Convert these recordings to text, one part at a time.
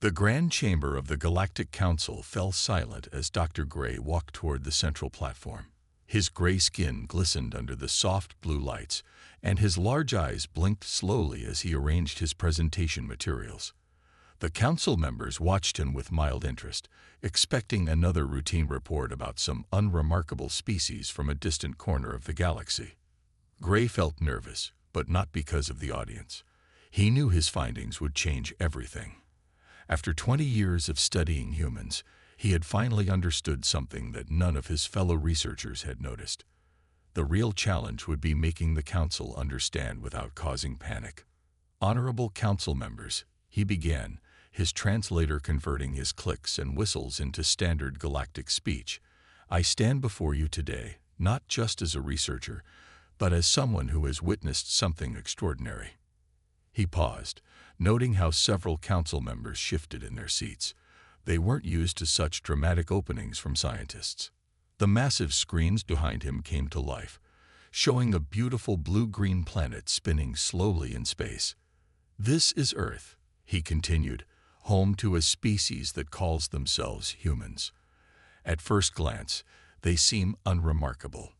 The grand chamber of the Galactic Council fell silent as Dr. Gray walked toward the central platform. His gray skin glistened under the soft blue lights, and his large eyes blinked slowly as he arranged his presentation materials. The council members watched him with mild interest, expecting another routine report about some unremarkable species from a distant corner of the galaxy. Gray felt nervous, but not because of the audience. He knew his findings would change everything. After 20 years of studying humans, he had finally understood something that none of his fellow researchers had noticed. The real challenge would be making the council understand without causing panic. Honorable council members, he began, his translator converting his clicks and whistles into standard galactic speech. I stand before you today, not just as a researcher, but as someone who has witnessed something extraordinary. He paused, noting how several council members shifted in their seats. They weren't used to such dramatic openings from scientists. The massive screens behind him came to life, showing a beautiful blue-green planet spinning slowly in space. This is Earth, he continued, home to a species that calls themselves humans. At first glance, they seem unremarkable.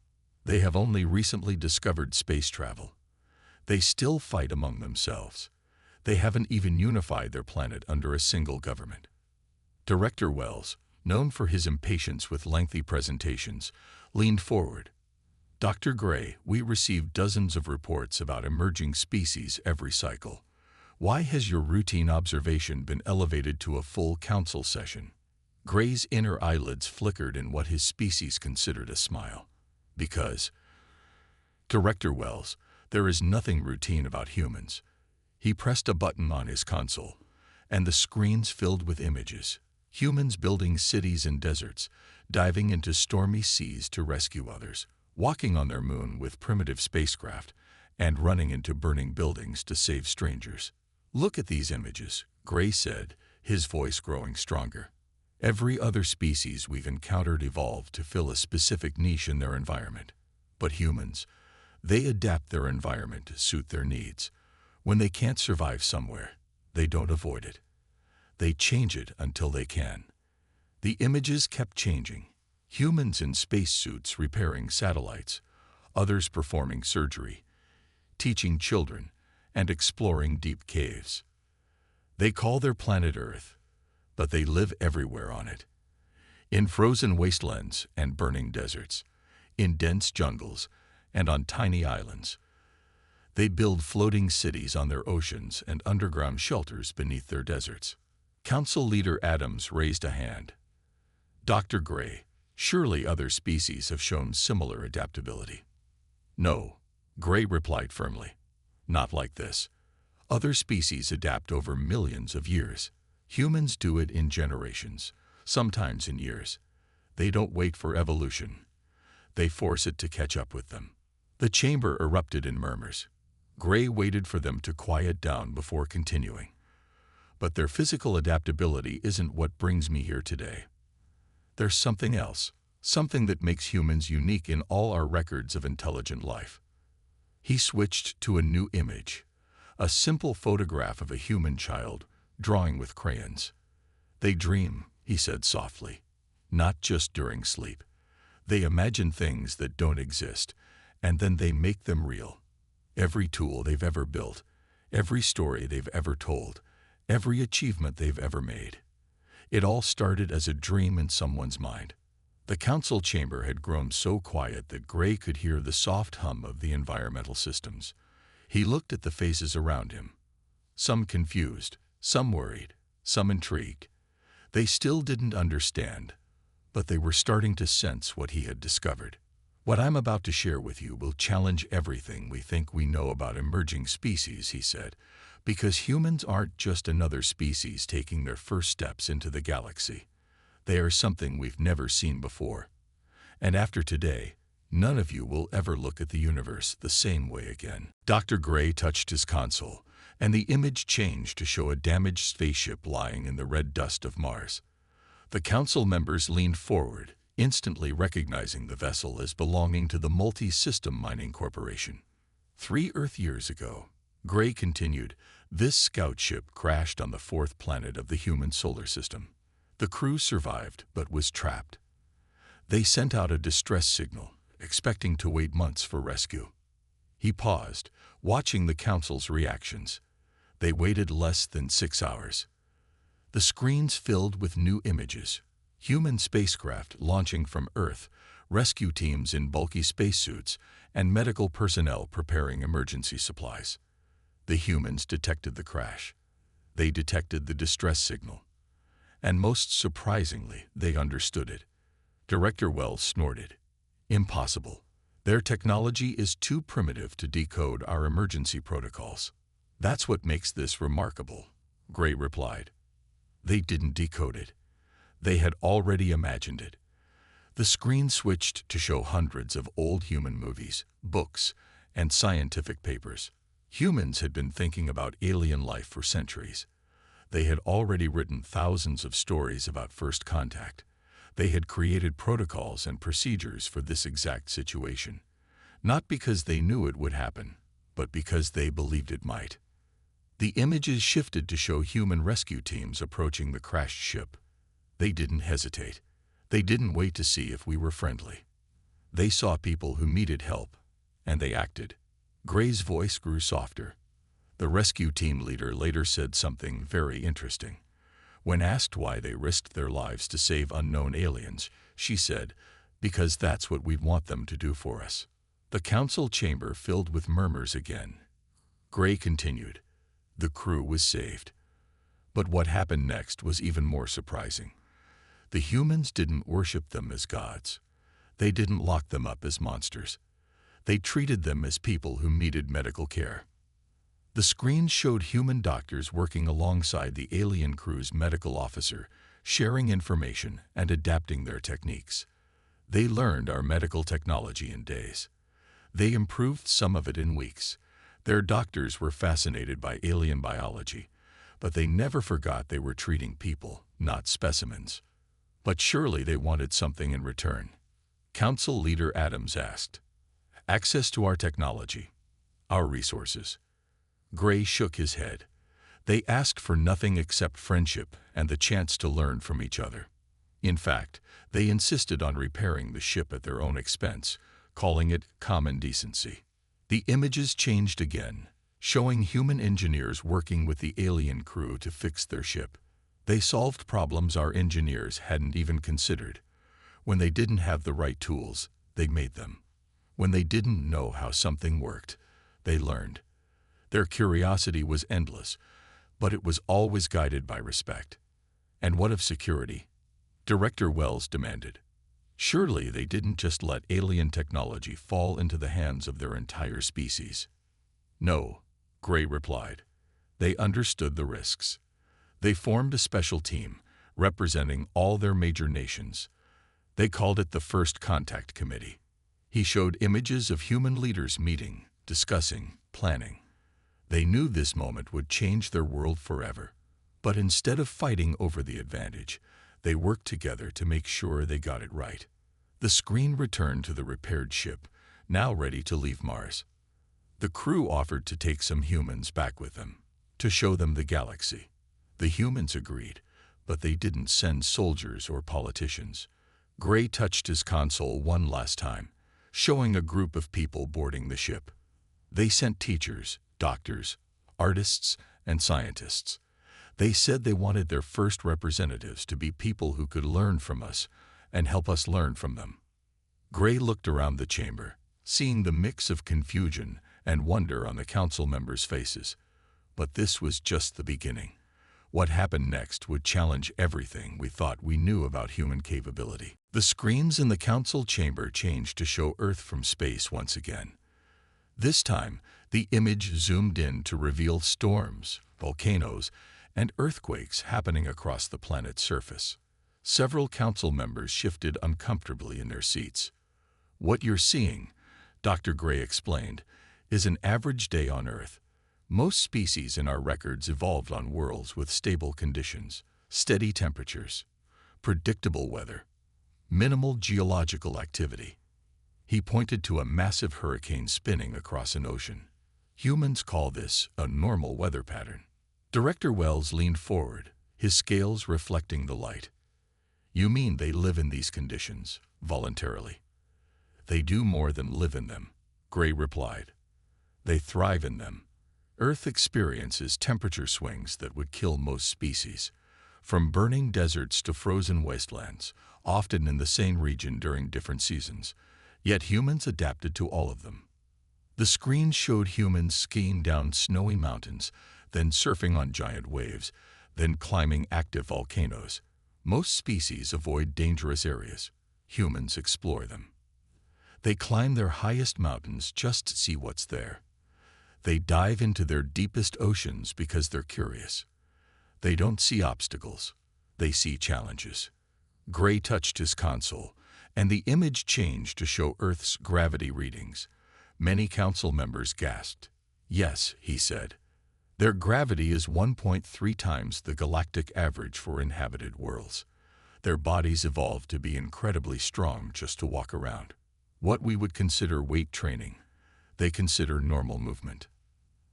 They have only recently discovered space travel. They still fight among themselves. They haven't even unified their planet under a single government. Director Wells, known for his impatience with lengthy presentations, leaned forward. Dr. Gray, we receive dozens of reports about emerging species every cycle. Why has your routine observation been elevated to a full council session? Gray's inner eyelids flickered in what his species considered a smile. Because, Director Wells, there is nothing routine about humans. He pressed a button on his console, and the screens filled with images. Humans building cities in deserts, diving into stormy seas to rescue others, walking on their moon with primitive spacecraft, and running into burning buildings to save strangers. Look at these images, Gray said, his voice growing stronger. Every other species we've encountered evolved to fill a specific niche in their environment. But humans, they adapt their environment to suit their needs. When they can't survive somewhere, they don't avoid it. They change it until they can. The images kept changing. Humans in spacesuits repairing satellites, others performing surgery, teaching children, and exploring deep caves. They call their planet Earth, but they live everywhere on it. In frozen wastelands and burning deserts, in dense jungles, and on tiny islands. They build floating cities on their oceans and underground shelters beneath their deserts. Council Leader Adams raised a hand. Dr. Gray, surely other species have shown similar adaptability. No, Gray replied firmly. Not like this. Other species adapt over millions of years. Humans do it in generations, sometimes in years. They don't wait for evolution. They force it to catch up with them. The chamber erupted in murmurs. Gray waited for them to quiet down before continuing. But their physical adaptability isn't what brings me here today. There's something else, something that makes humans unique in all our records of intelligent life. He switched to a new image, a simple photograph of a human child, drawing with crayons. They dream, he said softly, not just during sleep. They imagine things that don't exist, and then they make them real. Every tool they've ever built, every story they've ever told, every achievement they've ever made. It all started as a dream in someone's mind. The council chamber had grown so quiet that Gray could hear the soft hum of the environmental systems. He looked at the faces around him. Some confused, some worried, some intrigued. They still didn't understand, but they were starting to sense what he had discovered. What I'm about to share with you will challenge everything we think we know about emerging species, he said, because humans aren't just another species taking their first steps into the galaxy. They are something we've never seen before. And after today, none of you will ever look at the universe the same way again. Dr. Gray touched his console, and the image changed to show a damaged spaceship lying in the red dust of Mars. The council members leaned forward, instantly recognizing the vessel as belonging to the Multi-System Mining Corporation. 3 Earth years ago, Gray continued, This scout ship crashed on the fourth planet of the human solar system. The crew survived, but was trapped. They sent out a distress signal, expecting to wait months for rescue. He paused, watching the Council's reactions. They waited less than 6 hours. The screens filled with new images. Human spacecraft launching from Earth, rescue teams in bulky spacesuits, and medical personnel preparing emergency supplies. The humans detected the crash. They detected the distress signal. And most surprisingly, they understood it. Director Wells snorted. Impossible. Their technology is too primitive to decode our emergency protocols. That's what makes this remarkable, Gray replied. They didn't decode it. They had already imagined it. The screen switched to show hundreds of old human movies, books, and scientific papers. Humans had been thinking about alien life for centuries. They had already written thousands of stories about first contact. They had created protocols and procedures for this exact situation, not because they knew it would happen, but because they believed it might. The images shifted to show human rescue teams approaching the crashed ship. They didn't hesitate. They didn't wait to see if we were friendly. They saw people who needed help, and they acted. Gray's voice grew softer. The rescue team leader later said something very interesting. When asked why they risked their lives to save unknown aliens, she said, "Because that's what we want them to do for us." The council chamber filled with murmurs again. Gray continued. The crew was saved. But what happened next was even more surprising. The humans didn't worship them as gods. They didn't lock them up as monsters. They treated them as people who needed medical care. The screen showed human doctors working alongside the alien crew's medical officer, sharing information and adapting their techniques. They learned our medical technology in days. They improved some of it in weeks. Their doctors were fascinated by alien biology, but they never forgot they were treating people, not specimens. But surely they wanted something in return. Council Leader Adams asked. Access to our technology, our resources. Gray shook his head. They asked for nothing except friendship and the chance to learn from each other. In fact, they insisted on repairing the ship at their own expense, calling it common decency. The images changed again, showing human engineers working with the alien crew to fix their ship. They solved problems our engineers hadn't even considered. When they didn't have the right tools, they made them. When they didn't know how something worked, they learned. Their curiosity was endless, but it was always guided by respect. And what of security? Director Wells demanded. Surely they didn't just let alien technology fall into the hands of their entire species. No, Gray replied. They understood the risks. They formed a special team, representing all their major nations. They called it the First Contact Committee. He showed images of human leaders meeting, discussing, planning. They knew this moment would change their world forever. But instead of fighting over the advantage, they worked together to make sure they got it right. The screen returned to the repaired ship, now ready to leave Mars. The crew offered to take some humans back with them, to show them the galaxy. The humans agreed, but they didn't send soldiers or politicians. Gray touched his console one last time, showing a group of people boarding the ship. They sent teachers, doctors, artists, and scientists. They said they wanted their first representatives to be people who could learn from us and help us learn from them. Gray looked around the chamber, seeing the mix of confusion and wonder on the council members' faces. But this was just the beginning. What happened next would challenge everything we thought we knew about human capability. The screens in the council chamber changed to show Earth from space once again. This time, the image zoomed in to reveal storms, volcanoes, and earthquakes happening across the planet's surface. Several council members shifted uncomfortably in their seats. What you're seeing, Dr. Gray explained, is an average day on Earth. Most species in our records evolved on worlds with stable conditions, steady temperatures, predictable weather, minimal geological activity. He pointed to a massive hurricane spinning across an ocean. Humans call this a normal weather pattern. Director Wells leaned forward, his scales reflecting the light. You mean they live in these conditions, voluntarily? They do more than live in them, Gray replied. They thrive in them. Earth experiences temperature swings that would kill most species, from burning deserts to frozen wastelands, often in the same region during different seasons. Yet humans adapted to all of them. The screen showed humans skiing down snowy mountains, then surfing on giant waves, then climbing active volcanoes. Most species avoid dangerous areas. Humans explore them. They climb their highest mountains just to see what's there. They dive into their deepest oceans because they're curious. They don't see obstacles. They see challenges. Gray touched his console, and the image changed to show Earth's gravity readings. Many council members gasped. Yes, he said. Their gravity is 1.3 times the galactic average for inhabited worlds. Their bodies evolved to be incredibly strong just to walk around. What we would consider weight training, they consider normal movement.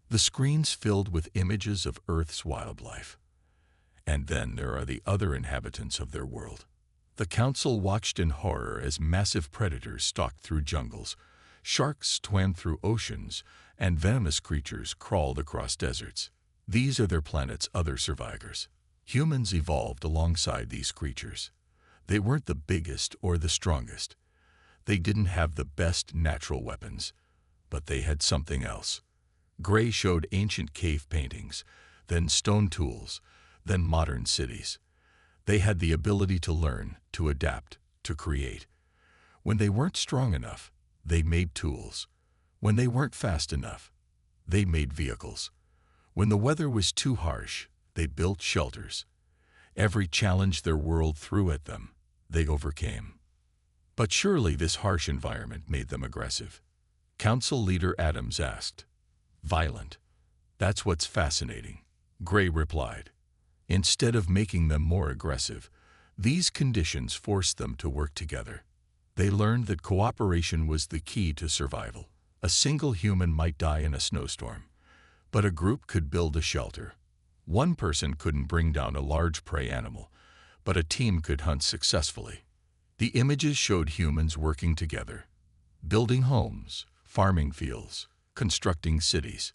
The screens filled with images of Earth's wildlife. And then there are the other inhabitants of their world. The council watched in horror as massive predators stalked through jungles, sharks swam through oceans, and venomous creatures crawled across deserts. These are their planet's other survivors. Humans evolved alongside these creatures. They weren't the biggest or the strongest. They didn't have the best natural weapons, but they had something else. Gray showed ancient cave paintings, then stone tools, then modern cities. They had the ability to learn, to adapt, to create. When they weren't strong enough, they made tools. When they weren't fast enough, they made vehicles. When the weather was too harsh, they built shelters. Every challenge their world threw at them, they overcame. But surely this harsh environment made them aggressive. Council Leader Adams asked. Violent. That's what's fascinating, Gray replied. Instead of making them more aggressive, these conditions forced them to work together. They learned that cooperation was the key to survival. A single human might die in a snowstorm, but a group could build a shelter. One person couldn't bring down a large prey animal, but a team could hunt successfully. The images showed humans working together, building homes, farming fields, constructing cities.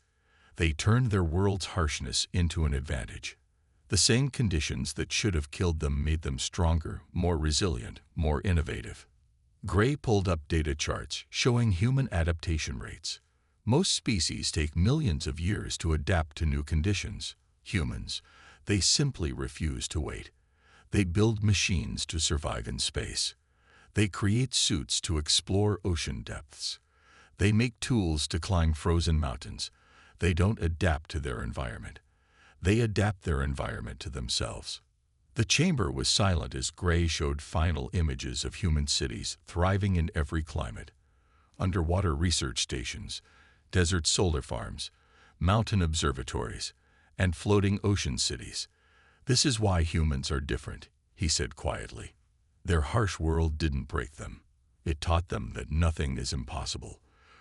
They turned their world's harshness into an advantage. The same conditions that should have killed them made them stronger, more resilient, more innovative. Gray pulled up data charts showing human adaptation rates. Most species take millions of years to adapt to new conditions. Humans, they simply refuse to wait. They build machines to survive in space. They create suits to explore ocean depths. They make tools to climb frozen mountains. They don't adapt to their environment. They adapt their environment to themselves. The chamber was silent as Gray showed final images of human cities thriving in every climate. Underwater research stations, desert solar farms, mountain observatories, and floating ocean cities. This is why humans are different, he said quietly. Their harsh world didn't break them. It taught them that nothing is impossible.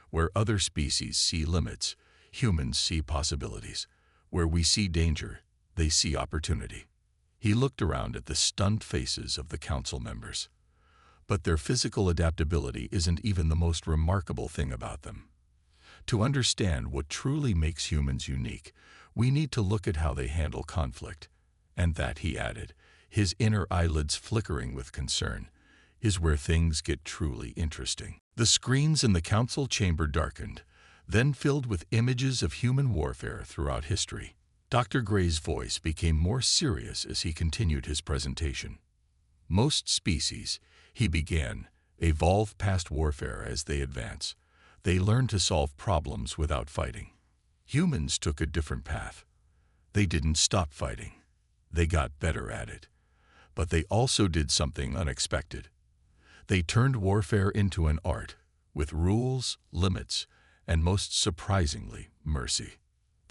Where other species see limits, humans see possibilities. Where we see danger, they see opportunity. He looked around at the stunned faces of the council members. But their physical adaptability isn't even the most remarkable thing about them. To understand what truly makes humans unique, we need to look at how they handle conflict. And that, he added, his inner eyelids flickering with concern, is where things get truly interesting. The screens in the council chamber darkened, then filled with images of human warfare throughout history. Dr. Gray's voice became more serious as he continued his presentation. Most species, he began, evolve past warfare as they advance. They learn to solve problems without fighting. Humans took a different path. They didn't stop fighting. They got better at it. But they also did something unexpected. They turned warfare into an art, with rules, limits, and most surprisingly, mercy.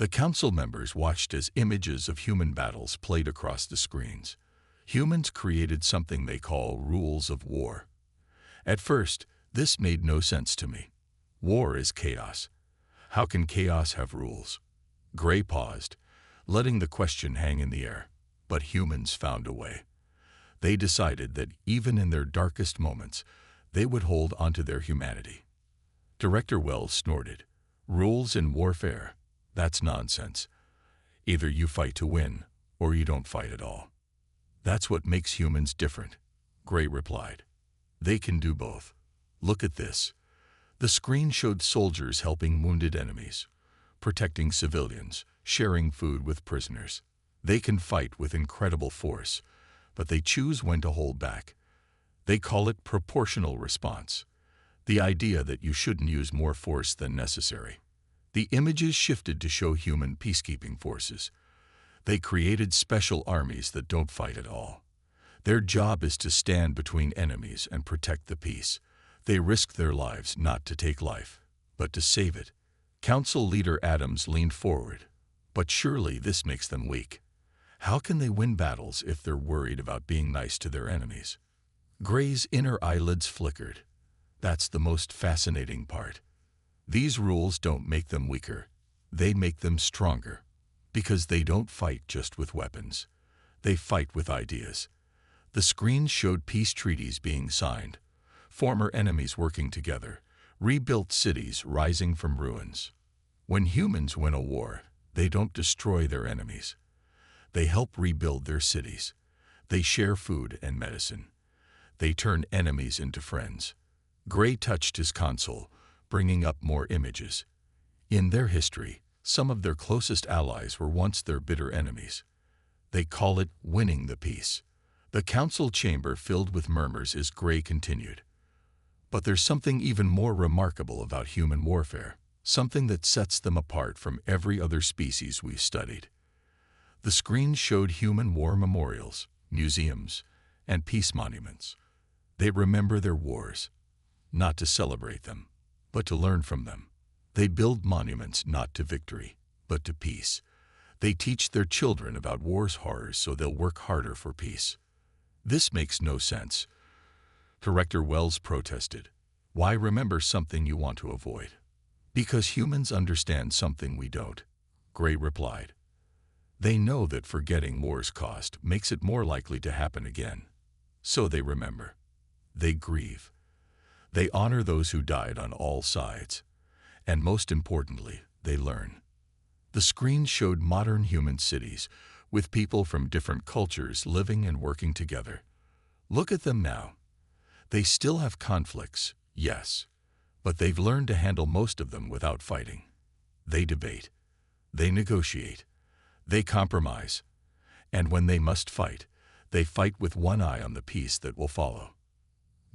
The council members watched as images of human battles played across the screens. Humans created something they call rules of war. At first, this made no sense to me. War is chaos. How can chaos have rules? Gray paused, letting the question hang in the air. But humans found a way. They decided that even in their darkest moments, they would hold onto their humanity. Director Wells snorted. Rules in warfare? That's nonsense. Either you fight to win, or you don't fight at all. That's what makes humans different, Gray replied. They can do both. Look at this. The screen showed soldiers helping wounded enemies, protecting civilians, sharing food with prisoners. They can fight with incredible force, but they choose when to hold back. They call it proportional response, the idea that you shouldn't use more force than necessary. The images shifted to show human peacekeeping forces. They created special armies that don't fight at all. Their job is to stand between enemies and protect the peace. They risk their lives not to take life, but to save it. Council Leader Adams leaned forward. But surely this makes them weak. How can they win battles if they're worried about being nice to their enemies? Gray's inner eyelids flickered. That's the most fascinating part. These rules don't make them weaker. They make them stronger. Because they don't fight just with weapons. They fight with ideas. The screen showed peace treaties being signed, former enemies working together, rebuilt cities rising from ruins. When humans win a war, they don't destroy their enemies. They help rebuild their cities. They share food and medicine. They turn enemies into friends. Gray touched his console, bringing up more images. In their history, some of their closest allies were once their bitter enemies. They call it winning the peace. The council chamber filled with murmurs as Gray continued. But there's something even more remarkable about human warfare, something that sets them apart from every other species we've studied. The screen showed human war memorials, museums, and peace monuments. They remember their wars, not to celebrate them, but to learn from them. They build monuments not to victory, but to peace. They teach their children about war's horrors so they'll work harder for peace. This makes no sense. Director Wells protested. Why remember something you want to avoid? Because humans understand something we don't, Gray replied. They know that forgetting war's cost makes it more likely to happen again. So they remember. They grieve. They honor those who died on all sides. And most importantly, they learn. The screen showed modern human cities, with people from different cultures living and working together. Look at them now. They still have conflicts, yes, but they've learned to handle most of them without fighting. They debate. They negotiate. They compromise. And when they must fight, they fight with one eye on the peace that will follow.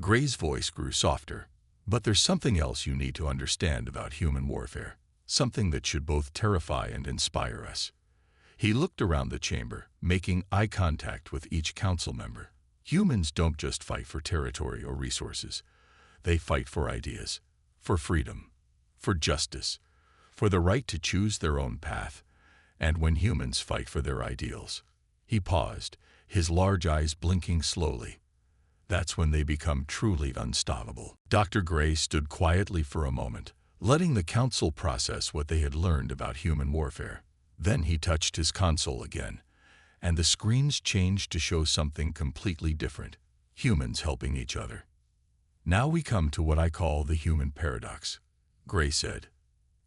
Gray's voice grew softer. But there's something else you need to understand about human warfare, something that should both terrify and inspire us. He looked around the chamber, making eye contact with each council member. Humans don't just fight for territory or resources. They fight for ideas, for freedom, for justice, for the right to choose their own path. And when humans fight for their ideals, he paused, his large eyes blinking slowly. That's when they become truly unstoppable. Dr. Gray stood quietly for a moment, letting the council process what they had learned about human warfare. Then he touched his console again, and the screens changed to show something completely different, humans helping each other. Now we come to what I call the human paradox, Gray said.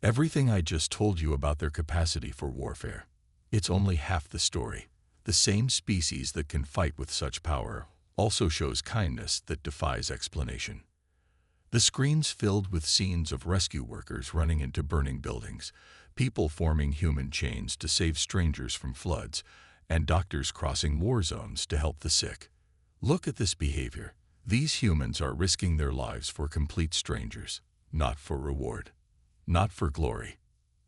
Everything I just told you about their capacity for warfare, it's only half the story. The same species that can fight with such power also shows kindness that defies explanation. The screens filled with scenes of rescue workers running into burning buildings, people forming human chains to save strangers from floods, and doctors crossing war zones to help the sick. Look at this behavior. These humans are risking their lives for complete strangers, not for reward, not for glory,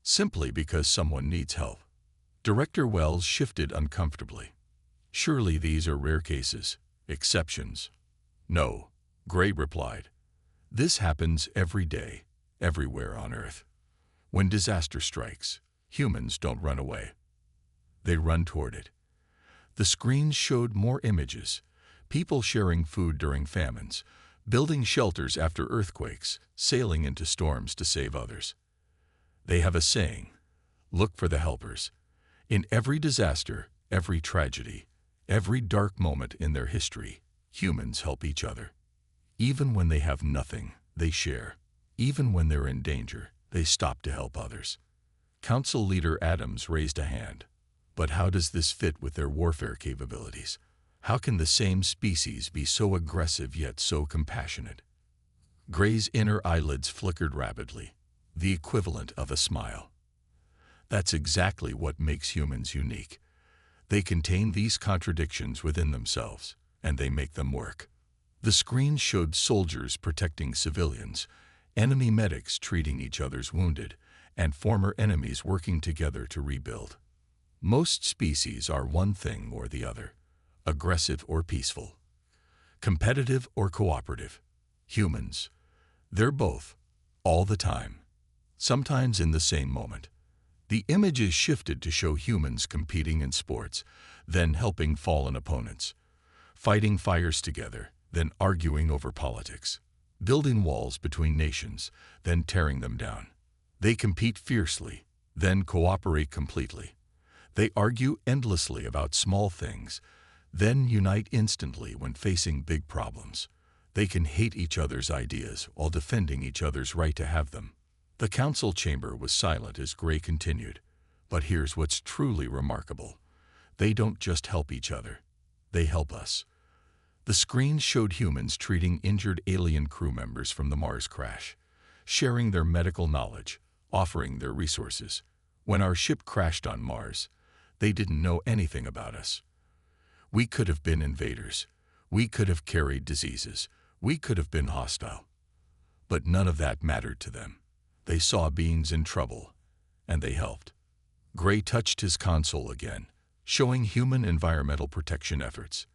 simply because someone needs help. Director Wells shifted uncomfortably. Surely these are rare cases. Exceptions. No, Gray replied. This happens every day, everywhere on Earth. When disaster strikes, humans don't run away. They run toward it. The screens showed more images, people sharing food during famines, building shelters after earthquakes, sailing into storms to save others. They have a saying, look for the helpers. In every disaster, every tragedy, every dark moment in their history, humans help each other. Even when they have nothing, they share. Even when they're in danger, they stop to help others. Council Leader Adams raised a hand. But how does this fit with their warfare capabilities? How can the same species be so aggressive yet so compassionate? Gray's inner eyelids flickered rapidly, the equivalent of a smile. That's exactly what makes humans unique. They contain these contradictions within themselves, and they make them work. The screen showed soldiers protecting civilians, enemy medics treating each other's wounded, and former enemies working together to rebuild. Most species are one thing or the other, aggressive or peaceful, competitive or cooperative. Humans, they're both, all the time, sometimes in the same moment. The image is shifted to show humans competing in sports, then helping fallen opponents, fighting fires together, then arguing over politics, building walls between nations, then tearing them down. They compete fiercely, then cooperate completely. They argue endlessly about small things, then unite instantly when facing big problems. They can hate each other's ideas while defending each other's right to have them. The council chamber was silent as Gray continued. But here's what's truly remarkable. They don't just help each other. They help us. The screen showed humans treating injured alien crew members from the Mars crash, sharing their medical knowledge, offering their resources. When our ship crashed on Mars, they didn't know anything about us. We could have been invaders. We could have carried diseases. We could have been hostile. But none of that mattered to them. They saw beings in trouble, and they helped. Gray touched his console again, showing human environmental protection efforts.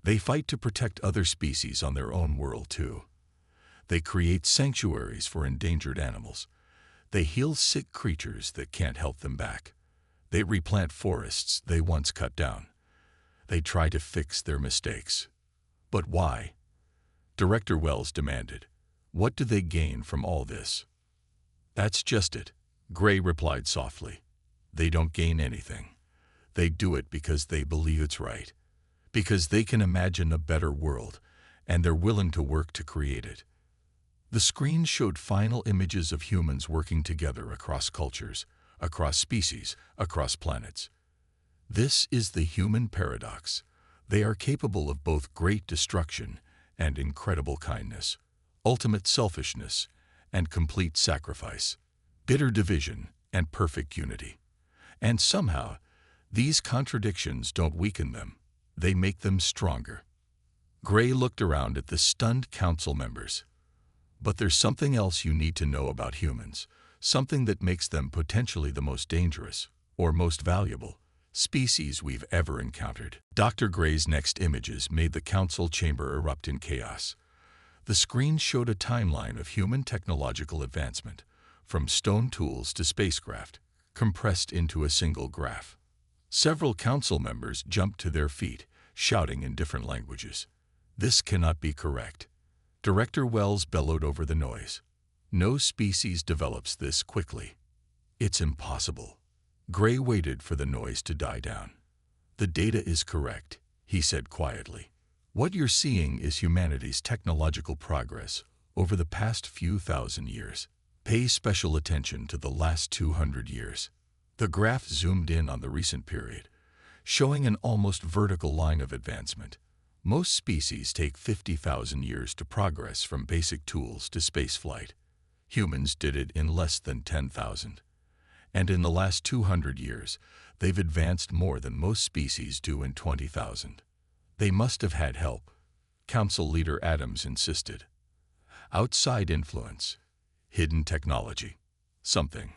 They fight to protect other species on their own world, too. They create sanctuaries for endangered animals. They heal sick creatures that can't help them back. They replant forests they once cut down. They try to fix their mistakes. But why? Director Wells demanded. What do they gain from all this? That's just it, Gray replied softly. They don't gain anything. They do it because they believe it's right, because they can imagine a better world, and they're willing to work to create it. The screen showed final images of humans working together across cultures, across species, across planets. This is the human paradox. They are capable of both great destruction and incredible kindness, ultimate selfishness and complete sacrifice, bitter division and perfect unity. And somehow, these contradictions don't weaken them. They make them stronger. Gray looked around at the stunned council members. But there's something else you need to know about humans, something that makes them potentially the most dangerous, or most valuable, species we've ever encountered. Dr. Gray's next images made the council chamber erupt in chaos. The screen showed a timeline of human technological advancement, from stone tools to spacecraft, compressed into a single graph. Several council members jumped to their feet, shouting in different languages. This cannot be correct. Director Wells bellowed over the noise. No species develops this quickly. It's impossible. Gray waited for the noise to die down. The data is correct, he said quietly. What you're seeing is humanity's technological progress over the past few thousand years. Pay special attention to the last 200 years. The graph zoomed in on the recent period, showing an almost vertical line of advancement. Most species take 50,000 years to progress from basic tools to spaceflight. Humans did it in less than 10,000. And in the last 200 years, they've advanced more than most species do in 20,000. They must have had help, Council Leader Adams insisted. Outside influence, hidden technology, something.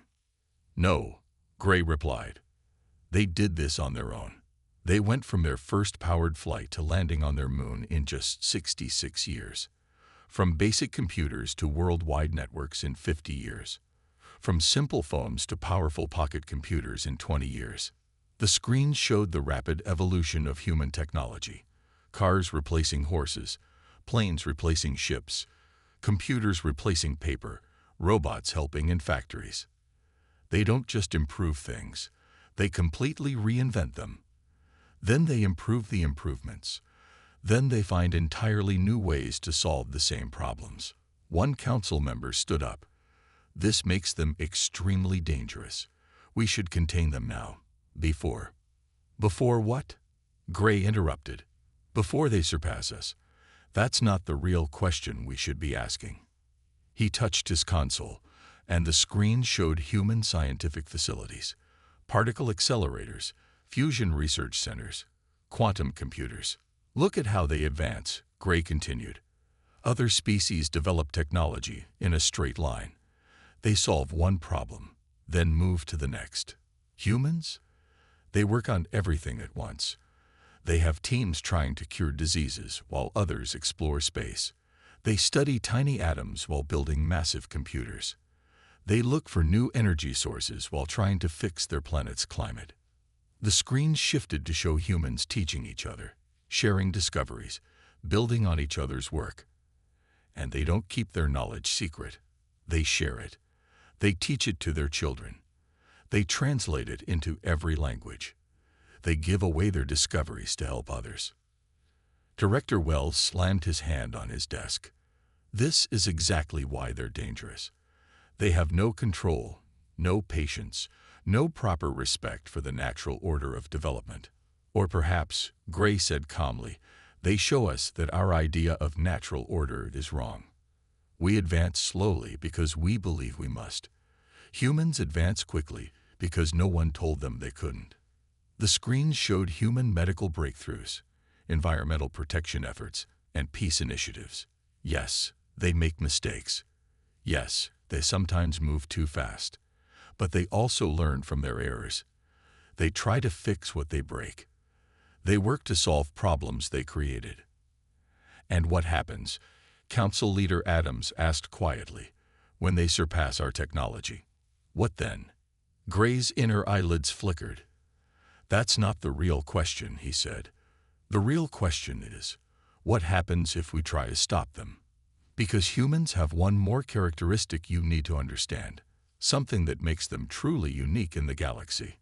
No, Gray replied. They did this on their own. They went from their first powered flight to landing on their moon in just 66 years. From basic computers to worldwide networks in 50 years. From simple phones to powerful pocket computers in 20 years. The screen showed the rapid evolution of human technology. Cars replacing horses, planes replacing ships, computers replacing paper, robots helping in factories. They don't just improve things, they completely reinvent them. Then they improve the improvements. Then they find entirely new ways to solve the same problems. One council member stood up. This makes them extremely dangerous. We should contain them now. Before what? Gray interrupted. Before they surpass us. That's not the real question we should be asking. He touched his console, and the screen showed human scientific facilities, particle accelerators, fusion research centers, quantum computers. Look at how they advance, Gray continued. Other species develop technology in a straight line. They solve one problem, then move to the next. Humans? They work on everything at once. They have teams trying to cure diseases while others explore space. They study tiny atoms while building massive computers. They look for new energy sources while trying to fix their planet's climate. The screen shifted to show humans teaching each other, sharing discoveries, building on each other's work. And they don't keep their knowledge secret. They share it. They teach it to their children. They translate it into every language. They give away their discoveries to help others. Director Wells slammed his hand on his desk. This is exactly why they're dangerous. They have no control, no patience, no proper respect for the natural order of development. Or perhaps, Gray said calmly, they show us that our idea of natural order is wrong. We advance slowly because we believe we must. Humans advance quickly because no one told them they couldn't. The screens showed human medical breakthroughs, environmental protection efforts, and peace initiatives. Yes, they make mistakes. Yes, they sometimes move too fast. But they also learn from their errors. They try to fix what they break. They work to solve problems they created. And what happens? Council Leader Adams asked quietly, when they surpass our technology. What then? Gray's inner eyelids flickered. That's not the real question, he said. The real question is, what happens if we try to stop them? Because humans have one more characteristic you need to understand, something that makes them truly unique in the galaxy.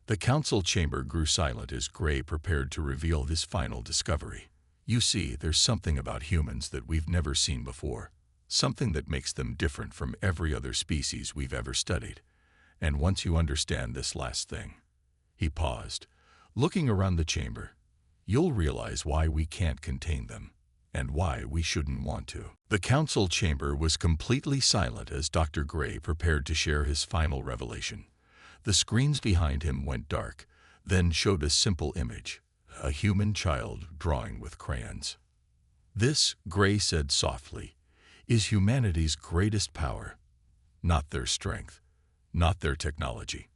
The council chamber grew silent as Gray prepared to reveal his final discovery. You see, there's something about humans that we've never seen before, something that makes them different from every other species we've ever studied. And once you understand this last thing, he paused, looking around the chamber, you'll realize why we can't contain them, and why we shouldn't want to. The council chamber was completely silent as Dr. Gray prepared to share his final revelation. The screens behind him went dark, then showed a simple image, a human child drawing with crayons. This, Gray said softly, is humanity's greatest power, not their strength, not their technology,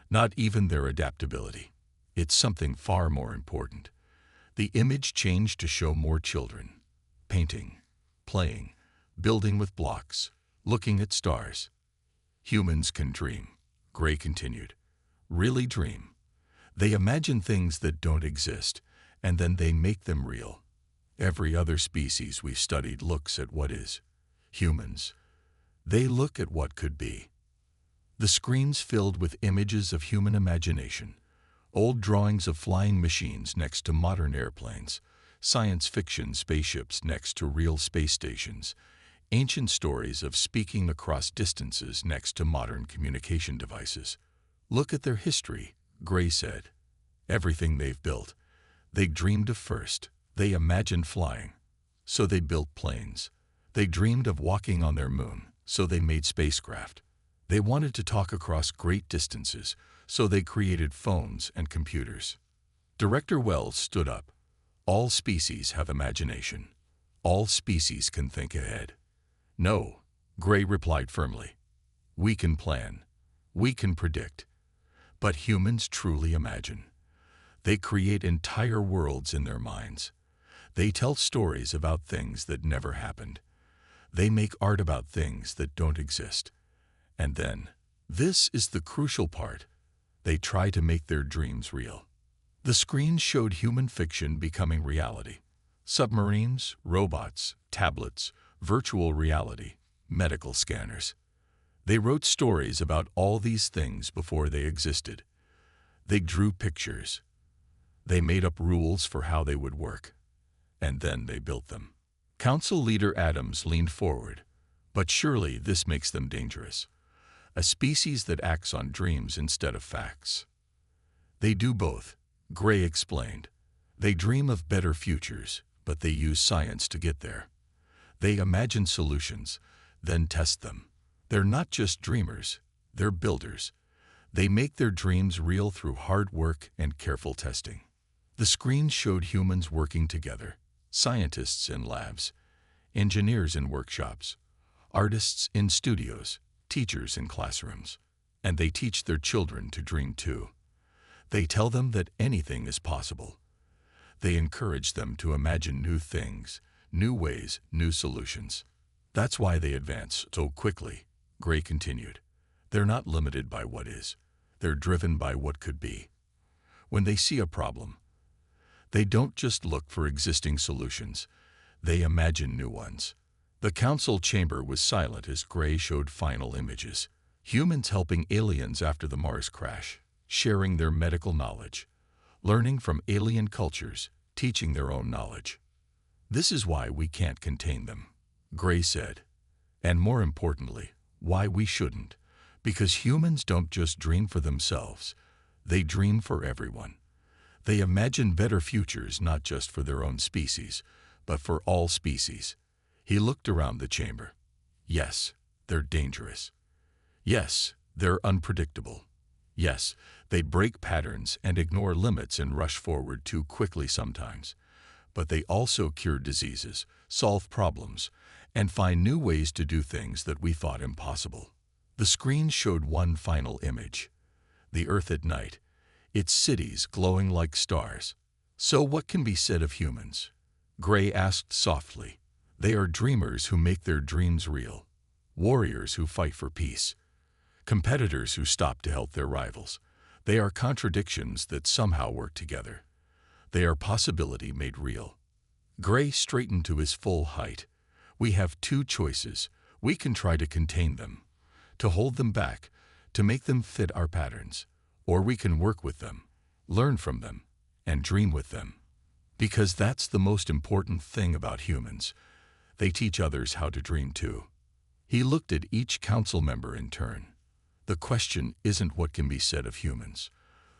not even their adaptability. It's something far more important. The image changed to show more children, painting, playing, building with blocks, looking at stars. Humans can dream, Gray continued. Really dream. They imagine things that don't exist, and then they make them real. Every other species we've studied looks at what is. Humans, they look at what could be. The screens filled with images of human imagination, old drawings of flying machines next to modern airplanes, science fiction spaceships next to real space stations, ancient stories of speaking across distances next to modern communication devices. Look at their history, Gray said. Everything they've built. They dreamed of first. They imagined flying, so they built planes. They dreamed of walking on their moon, so they made spacecraft. They wanted to talk across great distances, so they created phones and computers. Director Wells stood up. All species have imagination. All species can think ahead. No, Gray replied firmly. We can plan. We can predict. But humans truly imagine. They create entire worlds in their minds. They tell stories about things that never happened. They make art about things that don't exist. And then, this is the crucial part, they try to make their dreams real. The screen showed human fiction becoming reality. Submarines, robots, tablets, virtual reality, medical scanners. They wrote stories about all these things before they existed. They drew pictures. They made up rules for how they would work. And then they built them. Council leader Adams leaned forward. But surely this makes them dangerous. A species that acts on dreams instead of facts. They do both, Gray explained. They dream of better futures, but they use science to get there. They imagine solutions, then test them. They're not just dreamers, they're builders. They make their dreams real through hard work and careful testing. The screen showed humans working together, scientists in labs, engineers in workshops, artists in studios, teachers in classrooms. And they teach their children to dream too. They tell them that anything is possible. They encourage them to imagine new things, new ways, new solutions. That's why they advance so quickly, Gray continued. They're not limited by what is. They're driven by what could be. When they see a problem, they don't just look for existing solutions. They imagine new ones. The council chamber was silent as Gray showed final images. Humans helping aliens after the Mars crash, sharing their medical knowledge, learning from alien cultures, teaching their own knowledge. This is why we can't contain them, Gray said. And more importantly, why we shouldn't. Because humans don't just dream for themselves, they dream for everyone. They imagine better futures not just for their own species, but for all species. He looked around the chamber. Yes, they're dangerous. Yes, they're unpredictable. Yes, they break patterns and ignore limits and rush forward too quickly sometimes. But they also cure diseases, solve problems, and find new ways to do things that we thought impossible. The screen showed one final image. The Earth at night, its cities glowing like stars. So what can be said of humans? Gray asked softly. They are dreamers who make their dreams real. Warriors who fight for peace. Competitors who stop to help their rivals. They are contradictions that somehow work together. They are possibility made real. Gray straightened to his full height. We have two choices. We can try to contain them, to hold them back, to make them fit our patterns. Or we can work with them, learn from them, and dream with them. Because that's the most important thing about humans. They teach others how to dream too. He looked at each council member in turn. The question isn't what can be said of humans.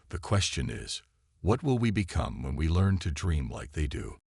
The question is, what will we become when we learn to dream like they do?